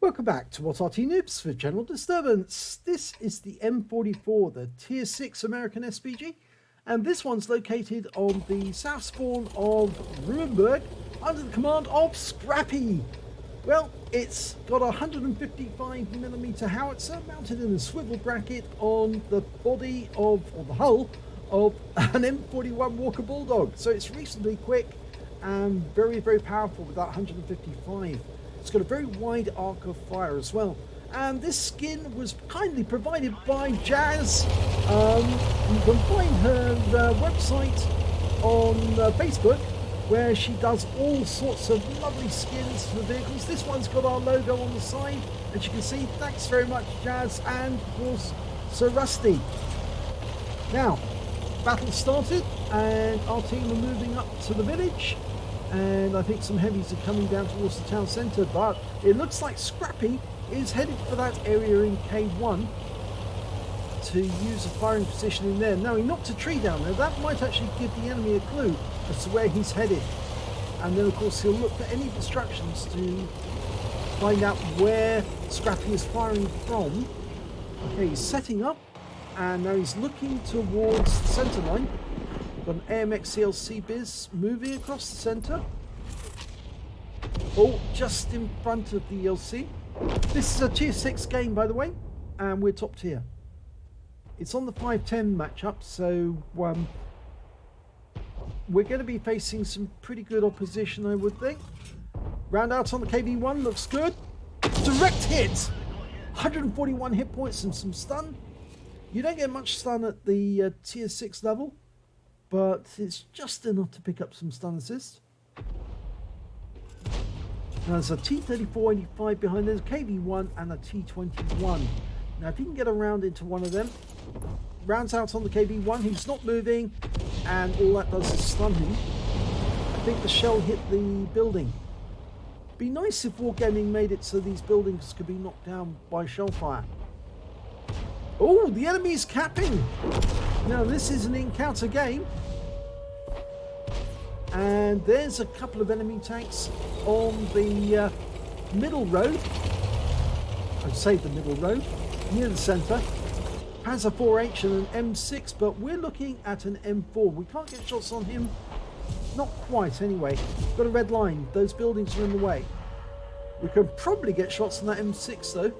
Welcome back to What Arty Noobs for General Disturbance. This is the M44, the Tier 6 American SPG, and this one's located on the south spawn of Ruinberg under the command of Scrappey. Well, it's got a 155mm howitzer mounted in a swivel bracket on the body of, or the hull of, an M41 Walker Bulldog. So it's reasonably quick and very, very powerful with that 155. It's got a very wide arc of fire as well. And this skin was kindly provided by Jazz. You can find her website on Facebook, where she does all sorts of lovely skins for vehicles. This one's got our logo on the side, as you can see. Thanks very much, Jazz, and of course, Sir Rusty. Now, battle started, and our team are moving up to the village. And I think some heavies are coming down towards the town centre, but it looks like Scrappey is headed for that area in K1 to use a firing position in there. Now, he knocked a tree down there. That might actually give the enemy a clue as to where he's headed. And then, of course, he'll look for any distractions to find out where Scrappey is firing from. Okay, he's setting up, and now he's looking towards the centre line. Got an AMX CLC biz moving across the centre. Oh, just in front of the LC. This is a tier 6 game, by the way, and we're top tier. It's on the 5-10 matchup, so we're going to be facing some pretty good opposition, I would think. Round out on the KV1, looks good. Direct hit! 141 hit points and some stun. You don't get much stun at the tier 6 level, but it's just enough to pick up some stun assist. Now there's a T-34-85 behind, there's a KV-1 and a T-21. Now if you can get around into one of them, rounds out on the KV-1, he's not moving, and all that does is stun him. I think the shell hit the building. Be nice if Wargaming made it so these buildings could be knocked down by shell fire. Oh, the enemy's capping! Now this is an encounter game. And there's a couple of enemy tanks on the middle road. I'd say the middle road, near the centre. Has a 4H and an M6, but we're looking at an M4. We can't get shots on him. Not quite, anyway. Got a red line. Those buildings are in the way. We can probably get shots on that M6, though.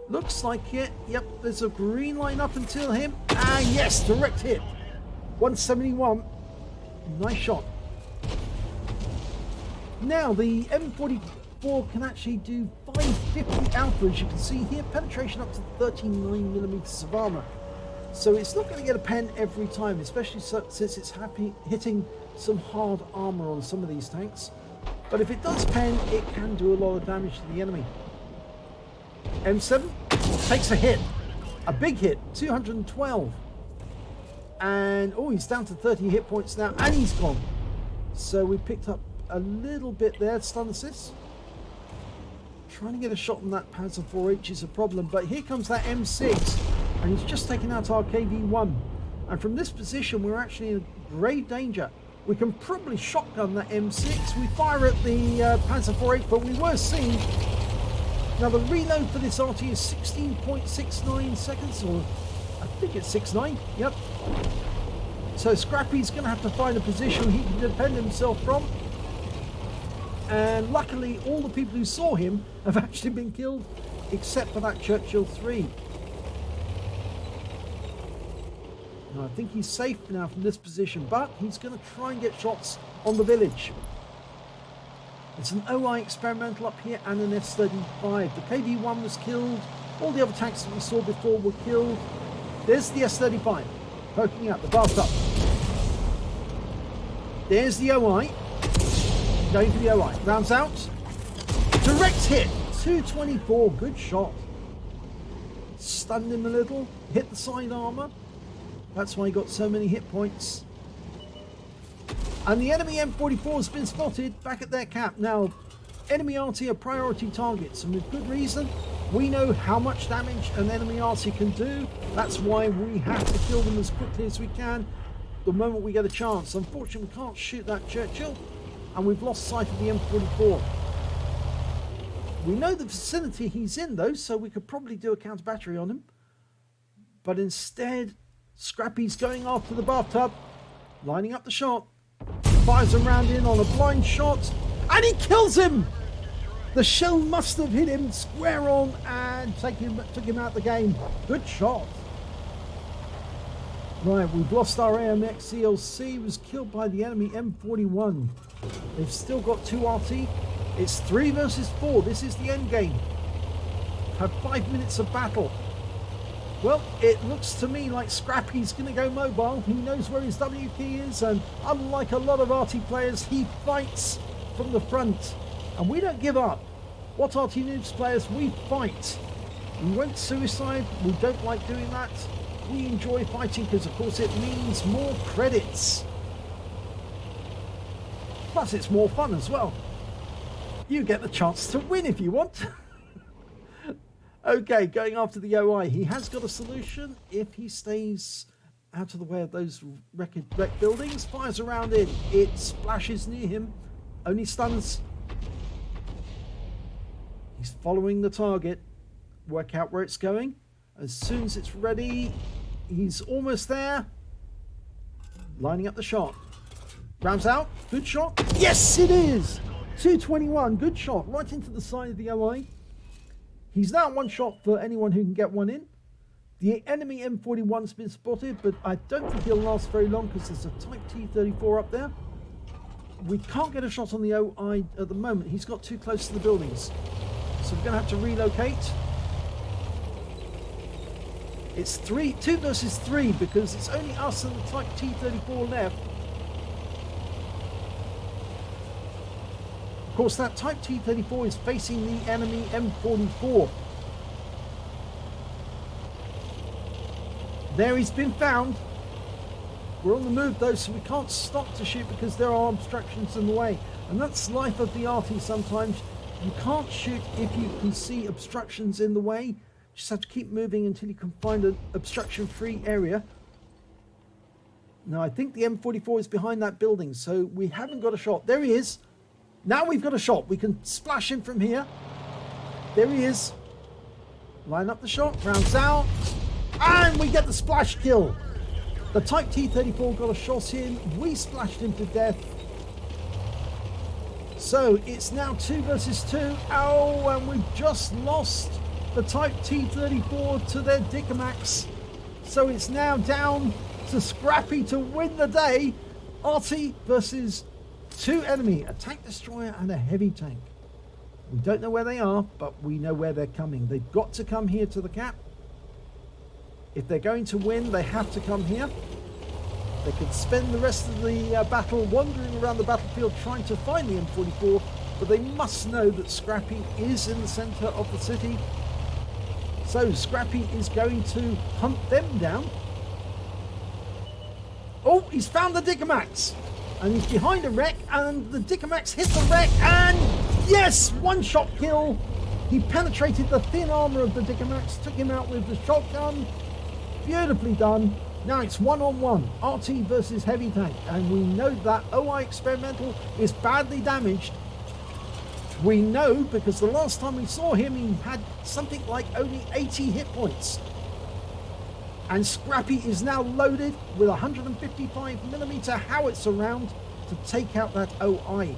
Looks like it. Yep, there's a green line up until him. Ah, yes, direct hit. 171. Nice shot. Now, the M44 can actually do 550 alpha, as you can see here. Penetration up to 39mm of armor. So it's not going to get a pen every time, especially since it's hitting some hard armor on some of these tanks. But if it does pen, it can do a lot of damage to the enemy. M7 takes a hit. A big hit. 212. And, oh, he's down to 30 hit points now, and he's gone. So we picked up a little bit there, stun assist. Trying to get a shot on that Panzer 4H is a problem, but here comes that M6, and he's just taken out our KV-1. And from this position, we're actually in grave danger. We can probably shotgun that M6. We fire at the Panzer 4H, but we were seen. Now the reload for this Arty is 16.69 seconds, or I think it's 6.9, yep. So Scrappy's going to have to find a position he can defend himself from. And luckily, all the people who saw him have actually been killed, except for that Churchill 3. Now, I think he's safe now from this position, but he's going to try and get shots on the village. It's an OI experimental up here and an S-35. The KV-1 was killed. All the other tanks that we saw before were killed. There's the S-35 poking out the bathtub. There's the OI. Going for the OI. Rounds out. Direct hit. 224. Good shot. Stunned him a little. Hit the side armour. That's why he got so many hit points. And the enemy M44 has been spotted back at their cap. Now, enemy Arty are priority targets, and with good reason. We know how much damage an enemy Arty can do. That's why we have to kill them as quickly as we can the moment we get a chance. Unfortunately, we can't shoot that Churchill, and we've lost sight of the M44. We know the vicinity he's in though, so we could probably do a counter battery on him. But instead, Scrappy's going after the bathtub, lining up the shot, fires a round in on a blind shot, and he kills him! The shell must have hit him square on and took him out the game. Good shot. Right, we've lost our AMX CLC, was killed by the enemy M41. They've still got 2 Arty. It's 3 versus 4. This is the end game. Have 5 minutes of battle. Well, it looks to me like Scrappy's going to go mobile. He knows where his W key is, and unlike a lot of Arty players, he fights from the front. And we don't give up. What Arty Noobs players, we fight. We won't suicide. We don't like doing that. We enjoy fighting because, of course, it means more credits. Plus, it's more fun as well. You get the chance to win if you want. Okay, going after the OI. He has got a solution if he stays out of the way of those wrecked buildings. Fires around it. It splashes near him. Only stuns. He's following the target. Work out where it's going. As soon as it's ready, he's almost there. Lining up the shot. Rams out. Good shot. Yes, it is. 221. Good shot. Right into the side of the OI. He's now 1 shot for anyone who can get one in. The enemy M41's been spotted, but I don't think he'll last very long because there's a Type T34 up there. We can't get a shot on the OI at the moment. He's got too close to the buildings. So we're going to have to relocate. It's 2 versus 3 because it's only us and the Type T34 left. Of course, that Type T34 is facing the enemy M44. There he's been found. We're on the move though, so we can't stop to shoot because there are obstructions in the way. And that's life of the Arty sometimes. You can't shoot if you can see obstructions in the way. You just have to keep moving until you can find an obstruction-free area. Now, I think the M44 is behind that building, so we haven't got a shot. There he is. Now we've got a shot. We can splash him from here. There he is. Line up the shot. Rounds out. And we get the splash kill. The Type T34 got a shot in. We splashed him to death. So it's now 2 versus 2. Oh, and we've just lost the Type T34 to their Dicamax. So it's now down to Scrappy to win the day. Arty versus 2 enemy, a tank destroyer and a heavy tank. We don't know where they are, but we know where they're coming. They've got to come here to the cap. If they're going to win, they have to come here. They could spend the rest of the battle wandering around the battlefield trying to find the M44, but they must know that Scrappy is in the center of the city. So Scrappy is going to hunt them down. Oh, he's found the Dicamax! And he's behind a wreck, and the Dicamax hit the wreck, and yes, 1-shot kill. He penetrated the thin armor of the Dicamax, took him out with the shotgun. Beautifully done. Now it's 1-on-1, Arty versus heavy tank, and we know that OI Experimental is badly damaged. We know because the last time we saw him, he had something like only 80 hit points. And Scrappy is now loaded with 155mm howitzer round to take out that OI.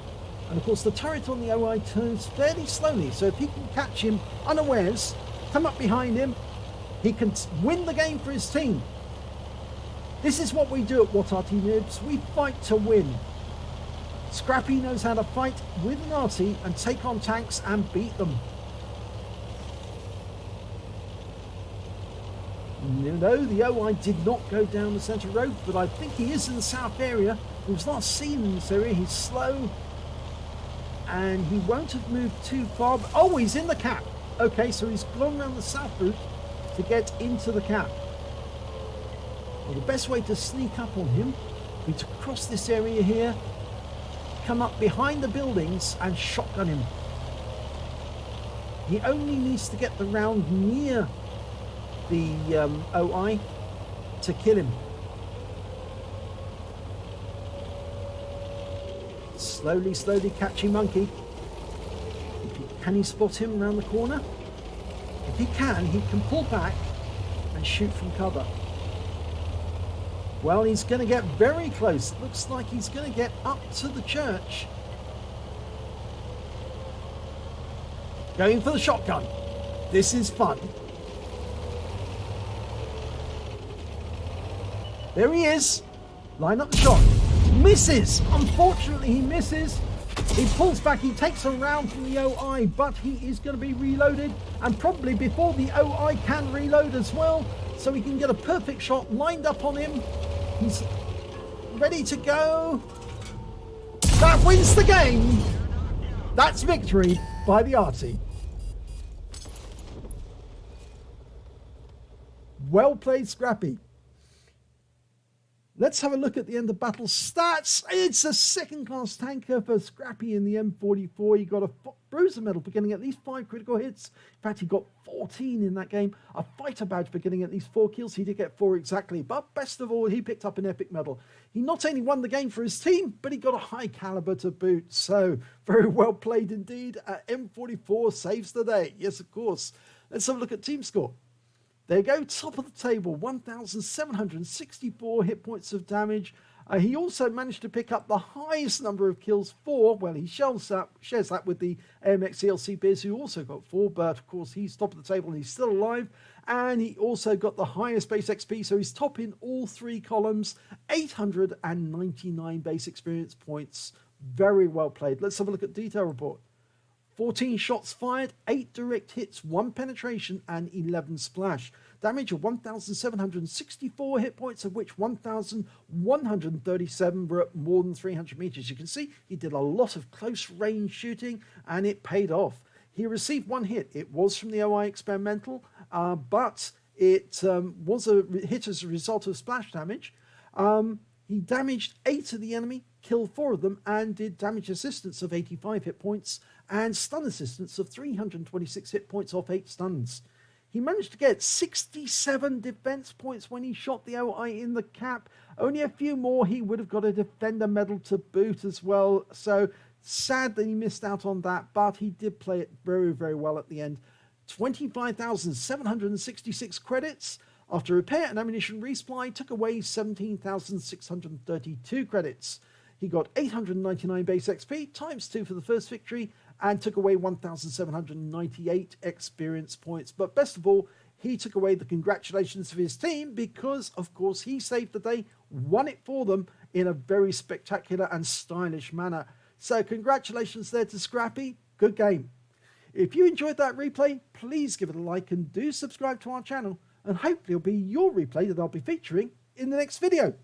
And of course the turret on the OI turns fairly slowly, so if he can catch him unawares, come up behind him, he can win the game for his team. This is what we do at What Arty Noobs. We fight to win. Scrappy knows how to fight with an Arty and take on tanks and beat them. No, the OI did not go down the centre road, but I think he is in the south area. He was last seen in this area. He's slow and he won't have moved too far. Oh, he's in the cap. Okay, so he's gone around the south route to get into the cap. Well, the best way to sneak up on him would be to cross this area here, come up behind the buildings and shotgun him. He only needs to get the round near the OI to kill him. Slowly catching monkey. If you Can he spot him around the corner? If he can pull back and shoot from cover. Well, he's going to get very close. It looks like he's going to get up to the church. Going for the shotgun. This is fun. There he is. Line up the shot. Misses. Unfortunately, he misses. He pulls back. He takes a round from the OI, but he is going to be reloaded. And probably before the OI can reload as well. So he can get a perfect shot lined up on him. He's ready to go. That wins the game. That's victory by the Arty. Well played, Scrappy. Let's have a look at the end of battle stats. It's a second-class tanker for Scrappy in the M44. He got a bruiser medal for getting at least 5 critical hits. In fact, he got 14 in that game. A fighter badge for getting at least 4 kills. He did get 4 exactly. But best of all, he picked up an epic medal. He not only won the game for his team, but he got a high caliber to boot. So, very well played indeed. M44 saves the day. Yes, of course. Let's have a look at team score. There you go, top of the table, 1,764 hit points of damage. He also managed to pick up the highest number of kills, 4. Well, he shares that with the AMX CLC Beers, who also got 4, but of course he's top of the table and he's still alive. And he also got the highest base XP, so he's top in all 3 columns, 899 base experience points. Very well played. Let's have a look at detail report. 14 shots fired, 8 direct hits, 1 penetration, and 11 splash. Damage of 1,764 hit points, of which 1,137 were at more than 300 meters. You can see he did a lot of close range shooting, and it paid off. He received 1 hit. It was from the OI experimental, but it was a hit as a result of splash damage. He damaged 8 of the enemy, killed 4 of them, and did damage assistance of 85 hit points and stun assistance of 326 hit points off 8 stuns. He managed to get 67 defense points when he shot the OI in the cap. Only a few more, he would have got a defender medal to boot as well. So sad that he missed out on that, but he did play it very, very well at the end. 25,766 credits. After repair and ammunition resupply, took away 17,632 credits. He got 899 base XP, times 2 for the first victory, and took away 1,798 experience points. But best of all, he took away the congratulations of his team because, of course, he saved the day, won it for them in a very spectacular and stylish manner. So congratulations there to Scrappy. Good game. If you enjoyed that replay, please give it a like and do subscribe to our channel. And hopefully it'll be your replay that I'll be featuring in the next video.